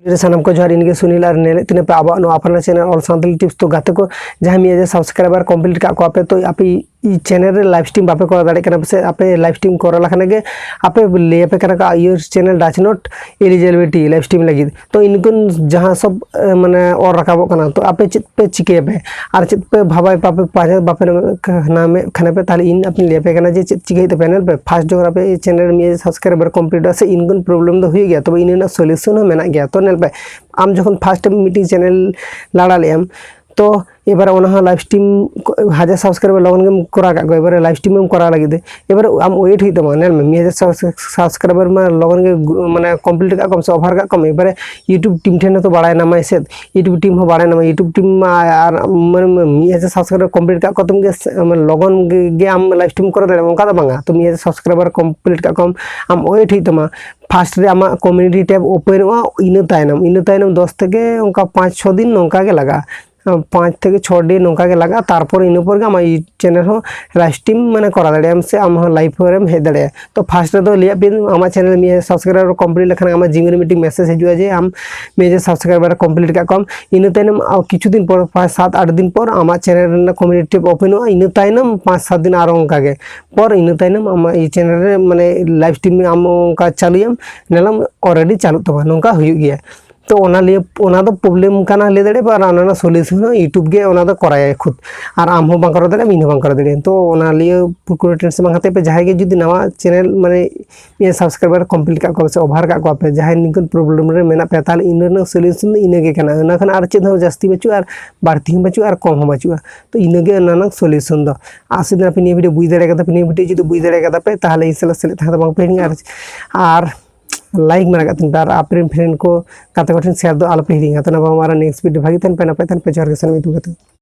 सनाम को जोहार इनके सुनील और नेले तिने पे अब अपना चैनल और संताली टिप्स तो गाते को जहाँ मिया सब्सक्राइबर कंप्लीट का पे तो आप चैनल रे लाइव स्ट्रीम बापे करा दाड़े से आपे लाइव स्ट्रीम करा लखने के आपे ले पे करा your channel does not eligibility live stream लगी तो इनकुन जहाँ सब माने और रकाबो कना तो आपे चित पे चिके पे और चित पे भाबाई पापे पाजे बापे नाम खाने पे ताले इन अपनी ले पे कना जे चित चिके तो पैनल पे फास्ट जो आपे चैनल में सब्सक्राइबर कंप्लीट से इनकुन प्रॉब्लम तो हुई गया तो इन सॉल्यूशन हो मेना गया तो नेल पे आम जखन फर्स्ट मीटिंग चैनल लाड़ा लेम तो एबार लाइव स्ट्रीम 1000 सब्सक्राइबर लगन के करा का एबार लाइव स्ट्रीम में करा लगे एबार आम वेट हुई तमा नेल में 1000 सब्सक्राइबर में लगन के माने कंप्लीट का कम से ओवर का कम एबार यूट्यूब टीम ठेन तो बड़ा नामा से यूट्यूब टीम हो बड़ा नामा यूट्यूब टीम और माने 1000 सब्सक्राइबर कंप्लीट का तुम के लगन के आम लाइव स्ट्रीम करा दे उनका तो बांगा तो 1000 सब्सक्राइबर कंप्लीट का कम आम वेट हुई तमा फास्ट रे आमा कम्युनिटी टैब ओपन इन तायनम 10 থেকে 5-6 दिन नौका के लगा 5 থেকে 6 दिन नौका के लगा तारपर इन पर आम चैनल हो लाइव स्ट्रीम माने करा दाड़े से आम लाइव रे हेज दाड़े तो फास्ट रे लिया पे आम चैनल में सब्सक्राइबर कंप्लीट लखन आम जिंगल मीटिंग मैसेज हजुआ जे आम में सब्सक्राइबर कंप्लीट का कम इन तायनम किछु दिन पर 5-7-8 दिन पर आम चैनल कम्युनिटी टैब ओपन इन तायनम 5-7 दिन और उनका के पर इन तायनम आम चैनल रे माने लाइव स्ट्रीम में आम उनका चालुयम नेलम ऑलरेडी चालू तमा नौका हुई गया तो तो प्रॉब्लम काना ले दे पर सॉल्यूशन यूट्यूब के कराए खुद और आम हो बांग करा दे इन बांग करा दे तो पूरा टेंशन बांग पे जहाँ के जुदी नवा चैनल माने सब्सक्राइबर कंप्लीट का से ओभार का पे जहाँ निकन प्रॉब्लम रे मेना पे ताल इन सॉल्यूशन इनगे कना उना खन और चेद जास्ती बचु और बाड़ती बचु और कम बचुआ तो इनगे उना सॉल्यूशन दो आसे दिन पे निये वीडियो बुझ दाड़े कदा पे निये वीडियो जुदी बुझ दाड़े पे ताहले इसला सेले था बांग पे और लाइक मेरा तार आप फ्रेंड को कते शेयर दो आलोपे हिरिंगा तो हमारा नेक्स्ट वीडियो भागी पे नपाय पे जोहार के सनम।